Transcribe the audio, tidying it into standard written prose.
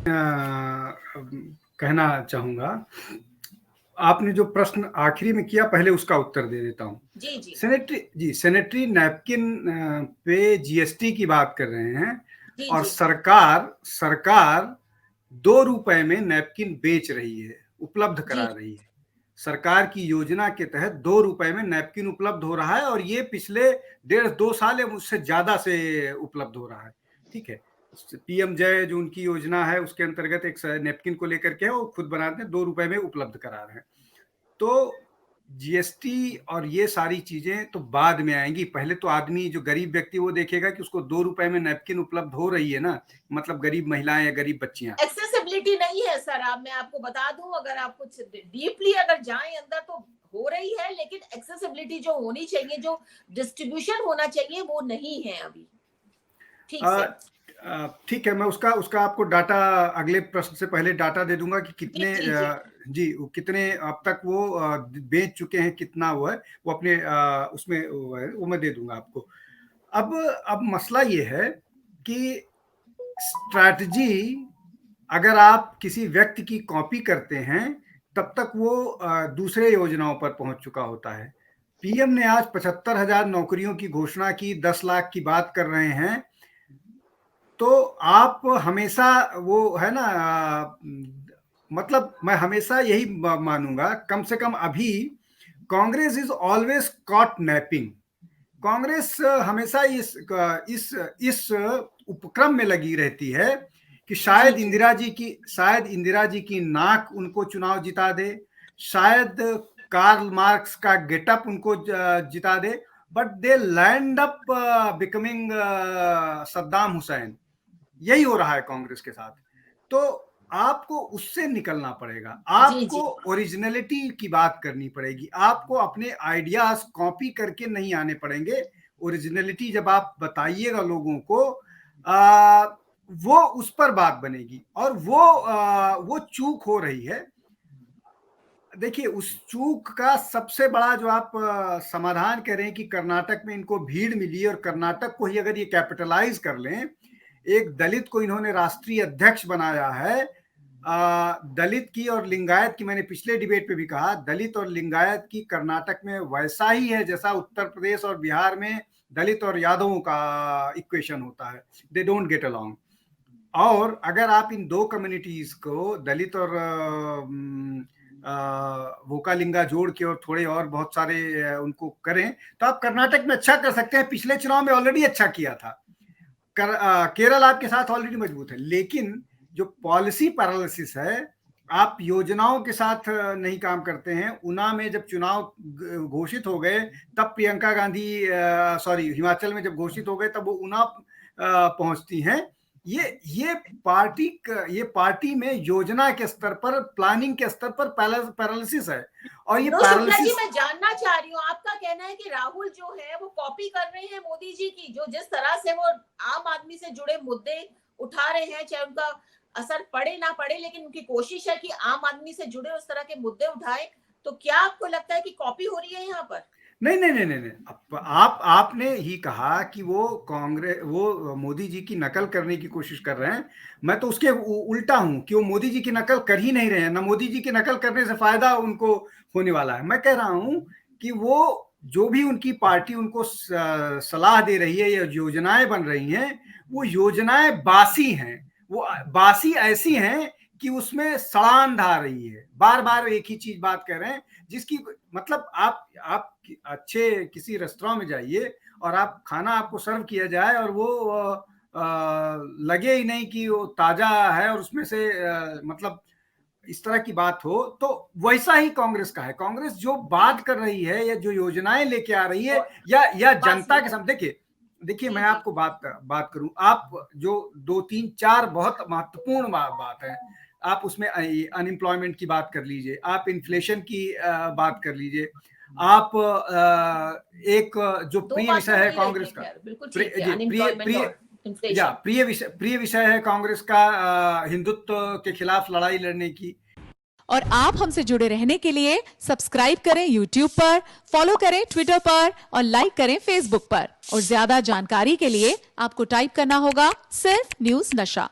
कहना चाहूँगा, आपने जो प्रश्न आखिरी में किया पहले उसका उत्तर दे देता हूँ। जी, जी। सैनिटरी नैपकिन पे जीएसटी की बात कर रहे हैं जी, और जी। सरकार ₹2 में नैपकिन बेच रही है, उपलब्ध करा जी, रही है। सरकार की योजना के तहत ₹2 में नैपकिन उपलब्ध हो रहा है और ये पिछले 1.5-2 साल या उससे ज़्यादा से उपलब्ध हो रहा है, ठीक है? पीएम जय जो उनकी योजना है उसके अंतर्गत एक नैपकिन को लेकर के वो खुद बनाते हैं, ₹2 में उपलब्ध करा रहे हैं। तो जीएसटी और ये सारी चीज़ें तो बाद में आएँगी, पहले तो आदमी जो गरीब व्यक्ति वो देखेगा कि उसको ₹2 में नैपकिन उपलब्ध हो रही है ना, मतलब गरीब महिलाएँ या गरीब बच्चियाँ। एक्सेसिबिलिटी नहीं है सर, अब मैं आपको बता दूं, अगर आप कुछ डीपली अगर जाएं अंदर तो हो रही है, लेकिन एक्सेसिबिलिटी जो होनी चाहिए, जो डिस्ट्रीब्यूशन होना चाहिए, वो नहीं है अभी ठीक से। ठीक है, मैं उसका उसका आपको डाटा अगले प्रश्न से पहले डाटा दे दूँगा कि जी, कितने जी, जी। जी, वो कितने अब तक वो बेच चुके हैं, कितना वो है, वो अपने उसमें वो है, वो मैं दे दूँगा आपको। अब मसला ये है कि स्ट्रैटेजी अगर आप किसी व्यक्ति की कॉपी करते हैं, तब तक वो दूसरे योजनाओं पर पहुँच चुका होता है। पीएम ने आज 75,000 नौकरियों की घोषणा की, 10 लाख की बात कर रहे हैं, तो आप हमेशा वो है ना मतलब मैं हमेशा यही मानूंगा, कम से कम अभी Congress is always caught napping. Congress हमेशा इस उपक्रम में लगी रहती है कि जी, जी। शायद इंदिरा जी की नाक उनको चुनाव जिता दे, शायद कार्ल मार्क्स का गेटअप उनको जिता दे, but they land up becoming Saddam Hussein. यही हो रहा है कांग्रेस के साथ। तो आपको उससे निकलना पड़ेगा, जी, आपको जी। ओरिजिनलिटी की बात करनी पड़ेगी, आपको अपने आइडियाज कॉपी करके नहीं आने पड़ेंगे। ओरिजिनलिटी जब आप बताइएगा लोगों को, वो उस पर बात बनेगी और वो चूक हो रही है। देखिए, उस चूक का सबसे बड़ा जो आप समाधान कह रहे हैं कि कर्नाटक में इनको भीड़ मिली और कर्नाटक को ही अगर ये कैपिटलाइज कर लें, एक दलित को इन्होंने राष्ट्रीय अध्यक्ष बनाया है। दलित की और लिंगायत की, मैंने पिछले डिबेट पे भी कहा, दलित और लिंगायत की कर्नाटक में वैसा ही है जैसा उत्तर प्रदेश और बिहार में दलित और यादवों का इक्वेशन होता है। They don't get along. और अगर आप इन दो कम्युनिटीज को, दलित और वोकालिंगा जोड़ के और थोड़े और बहुत सारे उनको करें, तो आप कर्नाटक में अच्छा कर सकते हैं। पिछले चुनाव में ऑलरेडी अच्छा किया था। केरल आपके साथ ऑलरेडी मजबूत है, लेकिन जो पॉलिसी पैरालिसिस है, आप योजनाओं के साथ नहीं काम करते हैं। ऊना में जब चुनाव घोषित हो गए, तब प्रियंका गांधी सॉरी हिमाचल में जब घोषित हो गए, तब वो ऊना पहुंचती हैं। ये पार्टी में योजना के स्तर पर, प्लानिंग के स्तर पर पैरालिसिस है। और ये तो शुक्ला जी, पैरालिसिस, मैं जानना चाह रही हूँ, आपका कहना है कि राहुल जो है वो कॉपी कर रहे हैं मोदी जी की, जो जिस तरह से वो आम आदमी से जुड़े मुद्दे उठा रहे हैं, चाहे उनका असर पड़े ना पड़े, लेकिन उनकी कोशिश है कि आम आदमी से जुड़े उस तरह के मुद्दे उठाए। तो क्या आपको लगता है कि कॉपी हो रही है यहाँ पर? नहीं। आपने ही कहा कि वो मोदी जी की नकल करने की कोशिश कर रहे हैं। मैं तो उसके उल्टा हूं कि वो मोदी जी की नकल कर ही नहीं रहे हैं। ना मोदी जी की नकल करने से फायदा उनको होने वाला है। मैं कह रहा हूं कि वो जो भी उनकी पार्टी उनको सलाह दे रही है या योजनाएं बन रही हैं, वो योजनाएं बासी हैं। वो बासी ऐसी हैं कि उसमें सड़ान धा रही है, बार बार एक ही चीज बात कर रहे हैं, जिसकी मतलब आप अच्छे किसी रेस्टोरेंट में जाइए और आप खाना आपको सर्व किया जाए और वो लगे ही नहीं कि वो ताजा है और उसमें से मतलब इस तरह की बात हो, तो वैसा ही कांग्रेस का है। कांग्रेस जो बात कर रही है या जो योजनाएं लेके आ रही है या जनता के सामने, देखिए देखिए मैं आपको बात करूं, आप जो 2 3 4 बहुत महत्वपूर्ण बात है, आप उसमें अनएम्प्लॉयमेंट की बात कर लीजिए, आप इन्फ्लेशन की बात कर लीजिए, आप एक जो दो प्रिय बात तो विषय हो है ही रही है, कांग्रेस का, खैर बिल्कुल ठीक है, प्रिय प्रिय अनएम्प्लॉयमेंट प्रिय और इन्फ्लेशन। प्रिय विषय है कांग्रेस का हिंदुत्व के खिलाफ लड़ाई लड़ने की। और आप हमसे जुड़े रहने के लिए सब्सक्राइब करें यूट्यूब पर, फॉलो करें ट्विटर पर और लाइक करें फेसबुक पर। और ज्यादा जानकारी के लिए आपको टाइप करना होगा सिर्फ न्यूज नशा।